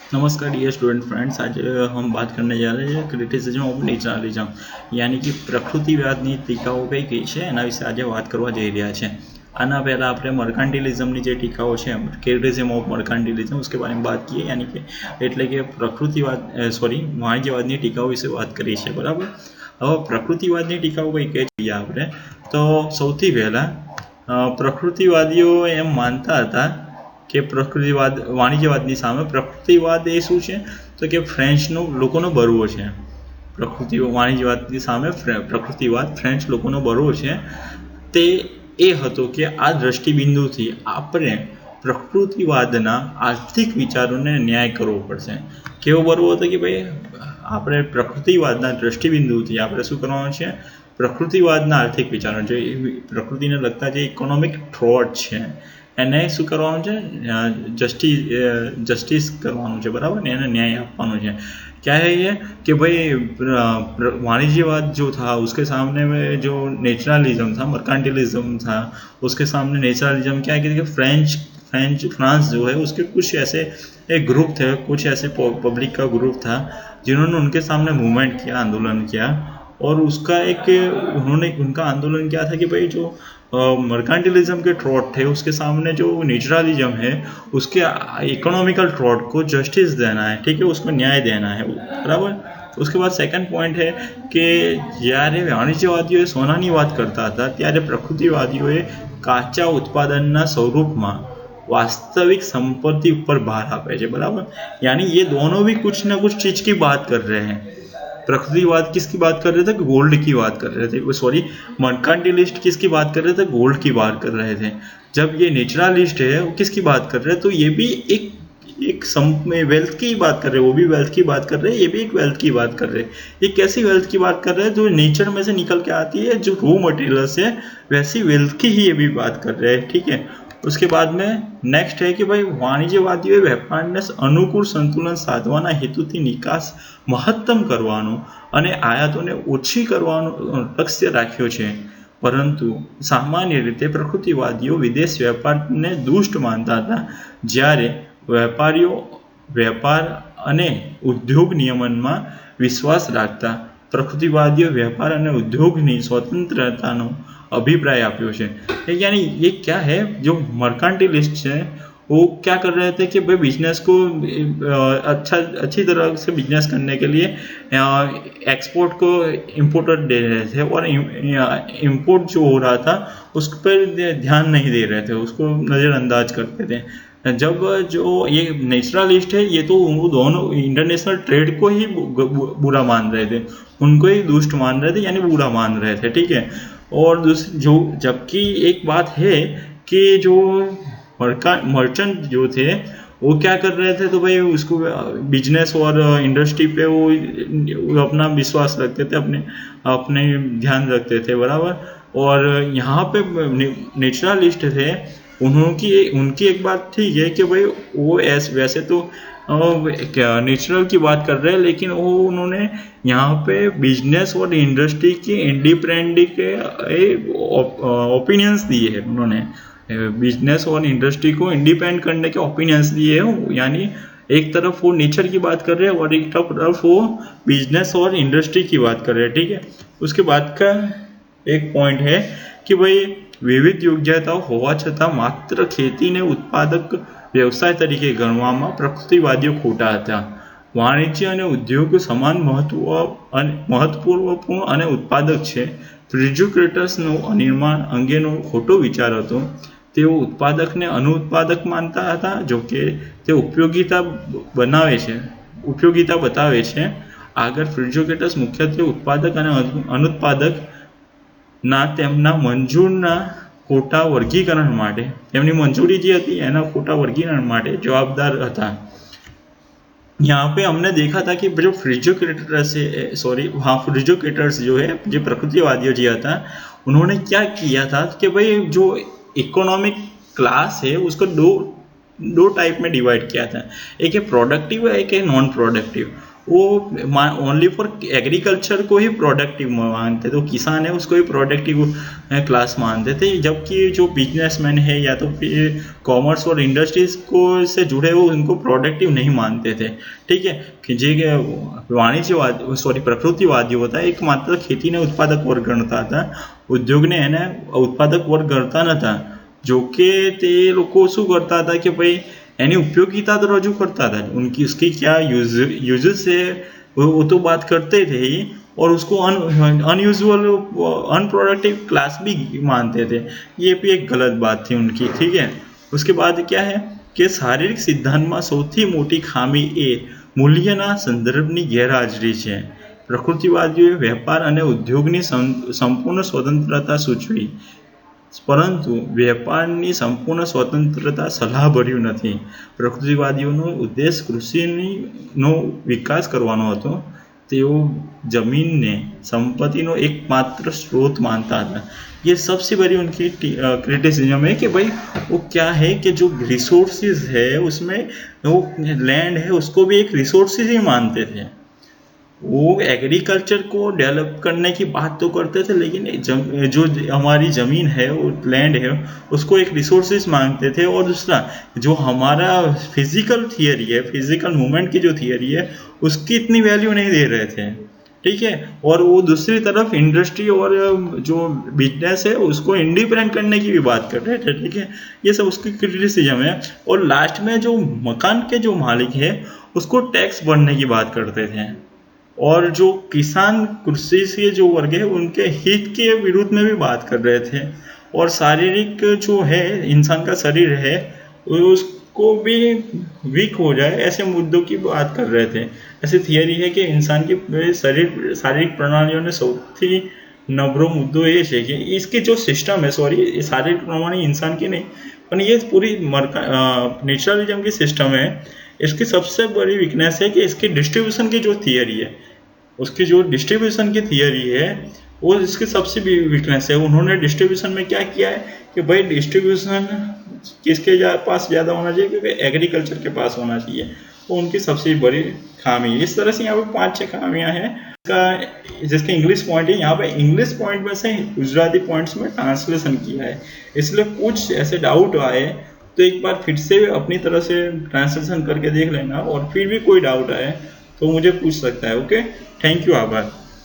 नमस्कार dear student friends, आज हम बात करने जा रहे हैं ક્રિટિસિઝમ ઓફ નેચરલિઝમ, યાની કે પ્રકૃતિવાદની ટીકાઓ કઈ કઈ છે એના વિશે આજે વાત કરવા જઈ રહ્યા છે। આના પહેલાં આપણે મર્કાન્ટિલિઝમની જે ટીકાઓ છે, ક્રિટિસિઝમ ઓફ મર્કાન્ટિલિઝમ उसके बारे में बात की, यानी कि એટલે કે વાણિજ્યવાદની ટીકાઓ વિશે વાત કરી છે, બરાબર। હવે પ્રકૃતિવાદની ટીકાઓ કઈ કઈ જોઈએ આપણે તો સૌથી પહેલાં પ્રકૃતિવાદીઓ એમ માનતા હતા કે પ્રકૃતિવાદ વાણિજ્યવાદની સામે પ્રકૃતિવાદ એ શું છે તો કે ફ્રેન્ચનો લોકોનો બળવો છે। વાણિજ્યવાદની સામે પ્રકૃતિવાદ ફ્રેન્ચ લોકોનો બળવો છે। તે એ હતો કે આ દ્રષ્ટિબિંદુથી આપણે પ્રકૃતિવાદના આર્થિક વિચારોને ન્યાય કરવો પડશે। કેવો બળવો હતો કે ભાઈ આપણે પ્રકૃતિવાદના દ્રષ્ટિબિંદુથી આપણે શું કરવાનું છે, પ્રકૃતિવાદના આર્થિક વિચારો જે પ્રકૃતિને લગતા જે ઇકોનોમિક થ્રોટ છે એને શું કરવાનું છે, જસ્ટિસ કરવાનું છે, બરાબર ને, એને न्याय આપવાનો છે। क्या है ये कि भाई वाणिज्यवाद जो था उसके सामने में जो नेचुरलिज्म था, मर्कांटिलिज्म था, उसके सामने नेचुरलिज्म क्या है कि फ्रांस जो है उसके कुछ ऐसे एक ग्रुप थे, कुछ ऐसे पब्लिक का ग्रुप था जिन्होंने उनके सामने मूवमेंट किया, आंदोलन किया। और उसका उनका आंदोलन क्या था कि भाई जो मर्कांटिलिज्म के ट्रॉट थे उसके सामने जो नेचुरलिज्म है उसके इकोनॉमिकल ट्रॉट को जस्टिस देना है, ठीक है, उसको न्याय देना है, बराबर। उसके बाद सेकंड पॉइंट है कि જ્યારે વાણિજ્યવાદીઓએ સોનાની વાત કરતા હતા ત્યારે પ્રકૃતિવાદીઓએ કાચા ઉત્પાદનના સ્વરૂપમાં वास्तविक संपत्ति ऊपर भार આપે છે, बराबर। यानी ये दोनों भी कुछ ना कुछ चीज की बात कर रहे हैं। प्रकृतिवाद किसकी बात कर रहे थे, गोल्ड की बात कर रहे थे, सॉरी मर्कांटिलिस्ट किसकी बात कर रहे थे, गोल्ड की बात कर रहे थे। जब ये नेचुरलिस्ट है वो किसकी बात कर रहे हैं, तो ये भी एक वेल्थ की बात कर रहे हैं, वो भी वेल्थ की बात कर रहे हैं, ये भी एक वेल्थ की बात कर रहे हैं। ये कैसी वेल्थ की बात कर रहे हैं, जो नेचर में से निकल के आती है, जो रॉ मटेरियल्स है, वैसी वेल्थ की ही ये भी बात कर रहे हैं, ठीक है। उसके बाद में नेक्स्ट है कि भाई વાણિજ્યવાદીઓએ વેપારને અનુકૂળ સંતુલન સાધવાના હેતુથી નિકાસ મહત્તમ કરવાનો અને આયાતોને ઓછી કરવાનો લક્ષ્ય રાખ્યો છે। પરંતુ સામાન્ય રીતે પ્રકૃતિવાદીઓ વિદેશ વેપારને દુષ્ટ માનતા હતા, જ્યારે વેપારીઓ વેપાર અને ઉદ્યોગ નિયમનમાં વિશ્વાસ રાખતા। પ્રકૃતિવાદીઓ વેપાર અને ઉદ્યોગની સ્વતંત્રતાનો अभिप्राय आप्यो है। यानी ये क्या है, जो मर्कांटिलिस्ट है वो क्या कर रहे थे कि भाई बिजनेस को अच्छी तरह से बिजनेस करने के लिए एक्सपोर्ट को इम्पोर्टर दे रहे थे, और इम्पोर्ट जो हो रहा था उस पर ध्यान नहीं दे रहे थे, उसको नज़रअंदाज करते थे। जब जो ये नेचुरलिस्ट है ये तो वो दोनों इंटरनेशनल ट्रेड को ही बुरा मान रहे थे, उनको ही दुष्ट मान रहे थे, यानी बुरा मान रहे थे, ठीक है। और जो जबकि एक बात है कि जो मर्चेंट जो थे वो क्या कर रहे थे, तो भाई उसको बिजनेस और इंडस्ट्री पे वो अपना विश्वास रखते थे, अपने ध्यान रखते थे, बराबर। और यहाँ पे नेचुरलिस्ट थे, उनकी एक बात ठीक है कि भाई वो वैसे तो नेचुरल की बात कर रहे हैं, लेकिन वो उन्होंने यहाँ पे बिजनेस और इंडस्ट्री की इंडिपेंडेंट के ओपिनियंस दिए हैं। उन्होंने बिजनेस और इंडस्ट्री को इंडिपेंडेंट करने के ओपिनियंस दिए हैं, यानी एक तरफ वो नेचर की बात कर रहे हैं और एक तरफ वो बिजनेस और इंडस्ट्री की बात कर रहे हैं, ठीक है। उसके बाद का एक पॉइंट है कि भाई विविध योग्यताओं होवा छतां मात्र खेतीने उत्पादक व्यवसाय तरीके गणवामां प्रकृतिवादीओ खोटा हता। वाणिज्य અને ઉદ્યોગ સમાન મહત્વપૂર્ણ અને ઉત્પાદક છે। ફ્રિજ્યુકેટર્સનું નિર્માણ અંગેનો ખોટો વિચાર હતો। તેઓ ઉત્પાદકને અનુત્પાદક માનતા હતા, જો કે તે ઉપયોગિતા બતાવે છે। આગળ ફ્રિજ્યુકેટર્સ મુખ્યત્વે ઉત્પાદક અને અનુત્પાદક ના તેમના મંજૂરના ખોટા વર્ગીકરણ માટે, તેમની મંજૂરી જે હતી એના ખોટા વર્ગીકરણ માટે જવાબદાર હતા। यहाँ पे हमने देखा था कि जो फ्रिजोकेटर्स जो है, जो प्रकृतिवादियों जी था, उन्होंने क्या किया था कि भाई जो इकोनॉमिक क्लास है उसको दो टाइप में डिवाइड किया था। एक है प्रोडक्टिव है, एक है नॉन प्रोडक्टिव। वो ओनली फॉर एग्रीकल्चर को ही प्रोडक्टिव मानते, तो किसान है उसको ही प्रोडक्टिव क्लास मानते थे, जबकि जो बिजनेसमैन है या तो फिर कॉमर्स और इंडस्ट्रीज को से जुड़े हुए उनको प्रोडक्टिव नहीं मानते थे। ठीक है, कि जे वाणिज्यवाद प्रकृतिवादी होता है एकमात्र खेती ने उत्पादक वर्ग गणता था, ઉદ્યોગને એને ઉત્પાદક વર્ગ ગણતા નહોતા, જો કે તે લોકો શું કરતા હતા કે ભાઈ એની ઉપયોગિતા तो रजू करता था, उनकी उसकी क्या यूजेस है वो तो बात करते थे ही, और उसको अनयूजुअल अनप्रोडक्टिव क्लास भी मानते थे। ये भी एक गलत बात थी उनकी। ठीक है, उसके बाद क्या है कि शारीरिक સિદ્ધાંતમાં સૌથી મોટી ખામી એ મૂલ્યના સંદર્ભની ગેરહાજરી છે। પ્રકૃતિવાદીઓએ વેપાર અને ઉદ્યોગની સંપૂર્ણ સ્વતંત્રતા સૂચવી, પરંતુ વેપારની સંપૂર્ણ સ્વતંત્રતા સલાહભર્યું નથી। પ્રકૃતિવાદીઓનો ઉદ્દેશ કૃષિનો વિકાસ કરવાનો હતો। તેઓ જમીનને સંપત્તિનો એકમાત્ર સ્ત્રોત मानता था। ये सबसे बड़ी उनकी क्रिटिसिज्म है कि भाई वो क्या है कि जो रिसोर्सेज है उसमें वो लैंड है उसको भी एक रिसोर्सेज ही मानते थे। वो एग्रीकल्चर को डेवलप करने की बात तो करते थे, लेकिन जो हमारी ज़मीन है वो लैंड है उसको एक रिसोर्सेज मांगते थे। और दूसरा जो हमारा फिजिकल थियरी है, फिजिकल मूवमेंट की जो थियरी है उसकी इतनी वैल्यू नहीं दे रहे थे। ठीक है, और वो दूसरी तरफ इंडस्ट्री और जो बिजनेस है उसको इंडिपेंडेंट करने की भी बात कर रहे थे। ठीक है, ये सब उसकी क्रिटिसिज्म है। और लास्ट में जो मकान के जो मालिक है उसको टैक्स बढ़ने की बात करते थे, और जो किसान कृषि से जो वर्ग है उनके हित के विरुद्ध में भी बात कर रहे थे। और शारीरिक जो है इंसान का शरीर है उसको भी वीक हो जाए ऐसे मुद्दों की बात कर रहे थे। ऐसी थियरी है कि इंसान की शारीरिक प्रणालियों ने સૌથી નબળો મુદ્દો એ છે કે इसकी जो सिस्टम है, सॉरी शारीरिक प्रणाली इंसान की नहीं पर ये पूरी नेचुरलिज्म की सिस्टम है, इसकी सबसे बड़ी वीकनेस है कि इसकी डिस्ट्रीब्यूशन की जो थियरी है, उसकी जो डिस्ट्रीब्यूशन की थियरी है वो इसकी सबसे वीकनेस है। उन्होंने डिस्ट्रीब्यूशन में क्या किया है कि भाई डिस्ट्रीब्यूशन किसके पास ज़्यादा होना चाहिए, क्योंकि एग्रीकल्चर के पास होना चाहिए, वो उनकी सबसे बड़ी खामी है। इस तरह से यहाँ पे 5-6 खामियाँ हैं जिसके इंग्लिश पॉइंट है। यहाँ पे इंग्लिश पॉइंट में से गुजराती पॉइंट्स में ट्रांसलेशन किया है, इसलिए कुछ ऐसे डाउट आए तो एक बार फिर से अपनी तरह से ट्रांसलेशन करके देख लेना, और फिर भी कोई डाउट आए तो मुझे पूछ सकता है। ओके, थैंक यू, आभार।